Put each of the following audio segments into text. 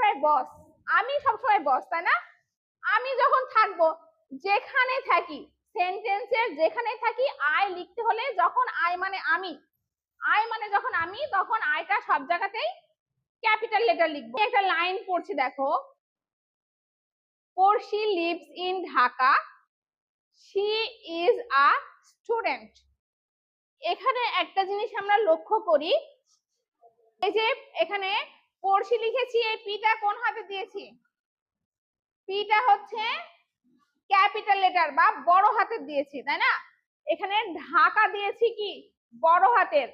সবসময় বস, আমি সবসময় বস, তাই না? আমি যখন থাকবো, যেখানে থাকি, সেন্টেন্সের যেখানে থাকি, আই লিখতে হলে যখন আই মানে আমি, আই মানে যখন আমি, তখন আইটা সব জায়গাতেই ক্যাপিটাল লেটার লিখবো। একটা লাইন পড়ছি দেখো, Porshi lives in Dhaka, she is a student. এখানে একটা জিনিস আমরা লক্ষ্য করি, এই যে এখানে পড়শি লিখেছি, এই পিটা কোন হাতে দিয়েছি? পিটা হচ্ছে ক্যাপিটাল লেটার বা বড় হাতের দিয়েছি, তাই না? এখানে ঢাকা দিয়েছি কি বড় হাতের,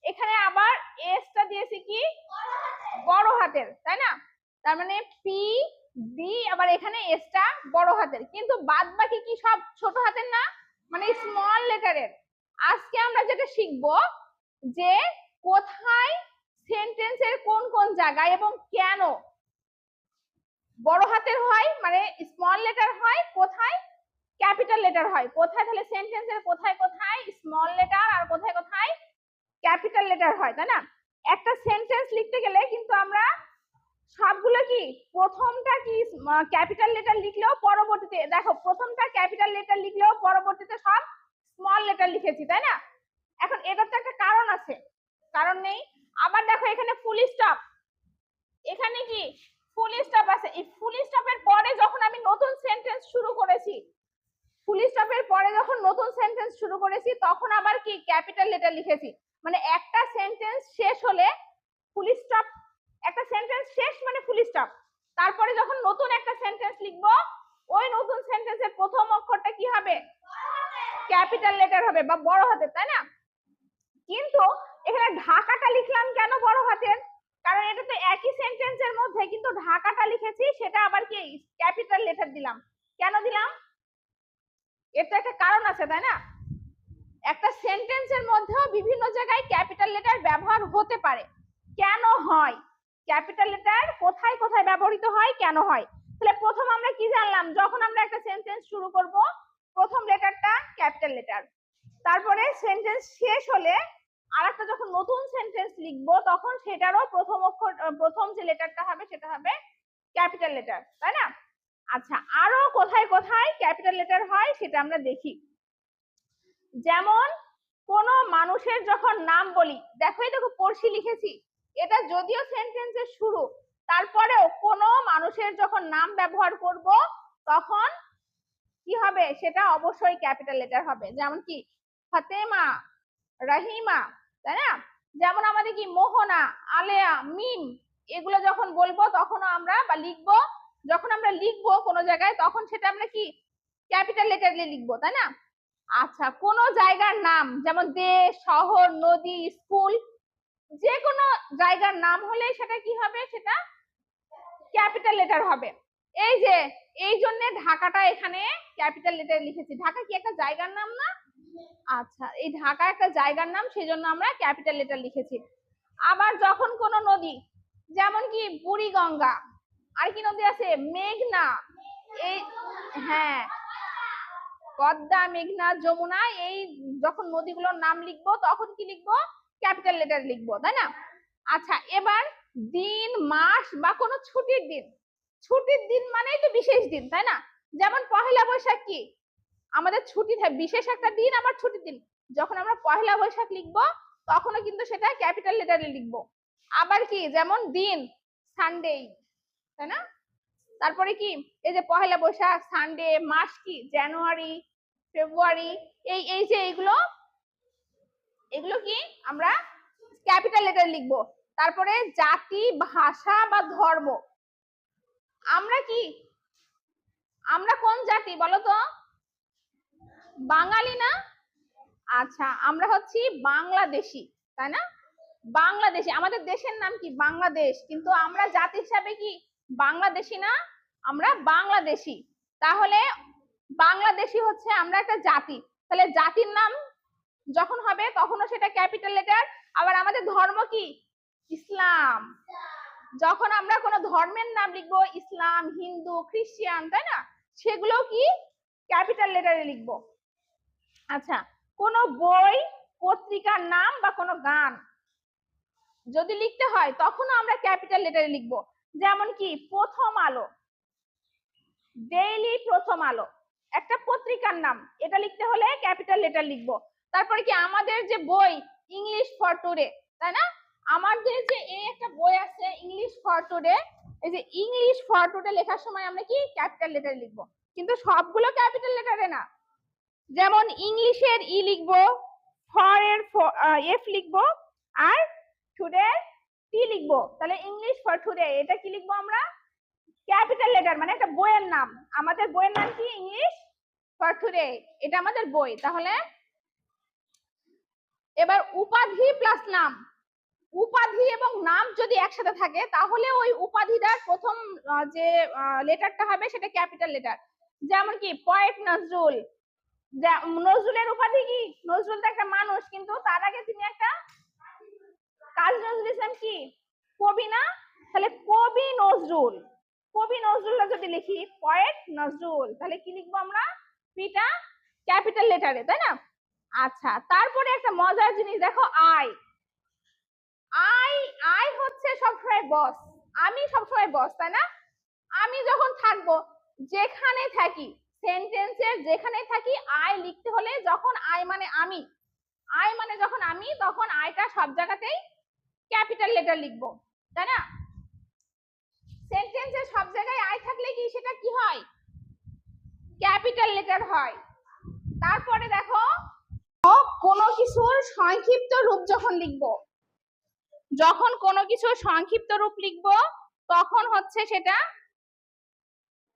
এখানে আবার এসটা দিয়েছি কি বড় হাতের, তাই না? তার মানে পি ডি, আবার এখানে এসটা বড় হাতের, কিন্তু বাদ বাকি কি সব ছোট হাতের না, মানে স্মল লেটারের। আজকে আমরা যেটা শিখবো যে কোথায় সেন্টেন্সের কোন কোন জায়গায় এবং কেন বড় হাতের হয়, মানে স্মল লেটার হয়, কোথায় ক্যাপিটাল লেটার হয়, কোথায় তাহলে সেন্টেন্সের কোথায় কোথায় স্মল লেটার আর কোথায় কোথায় ক্যাপিটাল লেটার হয়, তাই না? একটা সেন্টেন্স লিখতে গেলে কিন্তু আমরা সবগুলো কি প্রথমটা কি ক্যাপিটাল লেটার লিখলেও পরবর্তীতে দেখো, প্রথমটা ক্যাপিটাল লেটার লিখলেও পরবর্তীতে সব স্মল লেটার লিখেছি, তাই না? এখন এটার তো একটা কারণ আছে, কারণ নেই? আবার দেখো এখানে ফুল স্টপ, এখানে কি ফুল স্টপ আছে, এই ফুল স্টপের পরে যখন আমি নতুন সেন্টেন্স শুরু করেছি, ফুল স্টপের পরে যখন নতুন সেন্টেন্স শুরু করেছি, তখন আবার কি ক্যাপিটাল লেটার লিখেছি। মানে একটা সেন্টেন্স শেষ হলে ফুল স্টপ, একটা সেন্টেন্স শেষ মানে ফুল স্টপ, তারপরে যখন নতুন একটা সেন্টেন্স লিখবো, ওই নতুন সেন্টেন্সের প্রথম অক্ষরটা কি হবে? ক্যাপিটাল লেটার হবে বা বড় হাতের, তাই না? কিন্তু এখানে ঢাকাটা লিখলাম কেন বড় হাতের? কারণ এটা তো একই সেন্টেন্সের মধ্যে, কিন্তু ঢাকাটা লিখেছি সেটা আবার কি ক্যাপিটাল লেটার দিলাম। কেন দিলাম? এটা একটা কারণ আছে, তাই না? একটা সেন্টেন্সের মধ্যেও বিভিন্ন জায়গায় ক্যাপিটাল লেটার ব্যবহার হতে পারে। কেন হয়? ক্যাপিটাল লেটার কোথায় কোথায় ব্যবহৃত হয়, কেন হয়? তাহলে প্রথম আমরা কি জানলাম, যখন আমরা একটা সেন্টেন্স শুরু করব, প্রথম লেটারটা ক্যাপিটাল লেটার, তারপরে সেন্টেন্স শেষ হলে আরেকটা যখন নতুন সেন্টেন্স লিখবো, তখন সেটারও প্রথম অক্ষর, প্রথম যে লেটারটা হবে সেটা হবে ক্যাপিটাল লেটার, তাই না? আচ্ছা, আরো কোথায় কোথায় ক্যাপিটাল লেটার হয় সেটা আমরা দেখি। যেমন কোন মানুষের যখন নাম বলি, দেখো এই দেখো পড়শি লিখেছি, এটা যদিও সেন্টেন্সের শুরু, তারপরেও কোন মানুষের যখন নাম ব্যবহার করব, তখন কি হবে? সেটা অবশ্যই ক্যাপিটাল লেটার হবে। যেমন কি ফাতেমা, রাহিমা, তাই না? যেমন আমাদের কি মোহনা, আলেয়া, মিম, এগুলো যখন বলবো তখন আমরা বা লিখবো, যখন আমরা লিখবো কোনো জায়গায়, তখন সেটা আমরা কি ক্যাপিটাল লেটার দিয়ে লিখবো, তাই না? আচ্ছা, কোন জায়গার নাম, যেমন দেশ, শহর, নদী, স্কুল, যে কোনো জায়গার নাম হলে সেটা কি হবে? সেটা ক্যাপিটাল লেটার হবে। এই যে এই জন্য ঢাকাটা এখানে ক্যাপিটাল লেটার লিখেছি। ঢাকা কি একটা জায়গার নাম না? আচ্ছা, এই ঢাকা একটা জায়গার নাম, সেজন্য আমরা ক্যাপিটাল লেটার লিখেছি। আবার যখন কোন নদী, যেমন কি বুড়িগঙ্গা, আর কি নদী আছে, মেঘনা, এই হ্যাঁ পদ্মা, মেঘনা, যমুনা, এই যখন নদীগুলোর নাম লিখবো তখন কি লিখবো? ক্যাপিটাল লেটার লিখবো, তাই না? আচ্ছা, এবার দিন, মাস বা কোনো ছুটির দিন, ছুটির দিন মানেই তো বিশেষ দিন, তাই না? যেমন পহেলা বৈশাখ কি আমাদের ছুটি থাকে, বিশেষ একটা দিন, আবার ছুটির দিন, যখন আমরা পহেলা বৈশাখ লিখবো তখনও কিন্তু সেটা ক্যাপিটাল লেটারে লিখবো। আবার কি, যেমন দিন সানডে, তাই না? তারপরে কি এই যে পহেলা বৈশাখ, সানডে, মাস কি জানুয়ারি, ফেব্রুয়ারি, এই যে এগুলো এগুলো কি আমরা ক্যাপিটাল লেটার লিখবো। তারপরে জাতি, ভাষা বা ধর্ম, আমরা কি, আমরা কোন জাতি বলো তো? বাঙালি না? আচ্ছা, আমরা হচ্ছি বাংলাদেশি, তাই না? বাংলাদেশি, আমাদের দেশের নাম কি বাংলাদেশ, কিন্তু আমরা জাতি হিসাবে কি বাংলাদেশি না, আমরা বাংলাদেশি। তাহলে বাংলাদেশি হচ্ছে আমরা একটা জাতি, তাহলে জাতির নাম যখন হবে তখনও সেটা ক্যাপিটাল লেটার। আবার আমাদের ধর্ম কি ইসলাম, যখন আমরা কোনো ধর্মের নাম লিখবো, ইসলাম, হিন্দু, খ্রিস্টান, তাই না, সেগুলো কি ক্যাপিটাল লেটারে লিখবো। আচ্ছা, কোন বই, পত্রিকার নাম বা কোনো গান যদি লিখতে হয় তখনও আমরা ক্যাপিটাল লেটারে লিখবো। যেমন কি প্রথম আলো, ডেইলি প্রথম আলো একটা পত্রিকার নাম, এটা লিখতে হলে ক্যাপিটাল লেটার লিখবো। তারপরে কি আমাদের যে বই ইংলিশ ফর টুডে, তাই না, আমাদের যে এই একটা বই আছে ইংলিশ ফর টুডে, এই যে ইংলিশ ফর টুডে লেখার সময় আমরা কি ক্যাপিটাল লেটার লিখবো, কিন্তু সবগুলো ক্যাপিটাল লেটারে না। যেমন ইংলিশের ই লিখবো, ফর এর এফ লিখবো, আর টুডে টি লিখবো। তাহলে ইংলিশ ফর টুডে এটা কি লিখবো আমরা, ক্যাপিটাল লেটার, মানে একটা বইয়ের নাম। আমাদের বইয়ের নাম কি ইংলিশ ফর টুডে, এটা আমাদের বই। তাহলে এবার উপাধি প্লাস নাম, উপাধি এবং নাম যদি একসাথে থাকে তাহলে ওই উপাধিটার প্রথম যে লেটারটা হবে সেটা ক্যাপিটাল লেটার। যেমন কি পয়েট নজরুল, নজরুলের উপাধি কি, নজরুল তো একটা মানুষ, কিন্তু তার আগে তিনি একটা কাজী নজরুল ইসলাম কি কবি না, তাহলে কবি নজরুল, কবি নজরুল যদি লিখি পয়েট নজরুল, তাহলে কি লিখবো আমরা, পিটা ক্যাপিটাল লেটারে, তাই না। আচ্ছা, তারপরে একটা মজার জিনিস দেখো, আই, আই আই হচ্ছে সবসময় বস, আমি সবসময় বস, তাই না। আমি যখন থাকবো, যেখানে থাকি, সেন্টেন্সের যেখানে থাকি, আই লিখতে হলে যখন আই মানে আমি, আই মানে যখন আমি, তখন আইটা সব জায়গাতেই ক্যাপিটাল লেটার লিখবো, তাই না। সেন্টেন্সের সব জায়গায় আই থাকলে কি সেটা কি হয়, ক্যাপিটাল লেটার হয়। তারপরে দেখো, কোনো কিছুর সংক্ষিপ্ত রূপ যখন লিখবো, যখন কোনো কিছুর সংক্ষিপ্ত রূপ লিখবো তখন হচ্ছে সেটা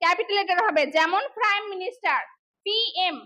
ক্যাপিটাল লেটার হবে। যেমন প্রাইম মিনিস্টার, পিএম,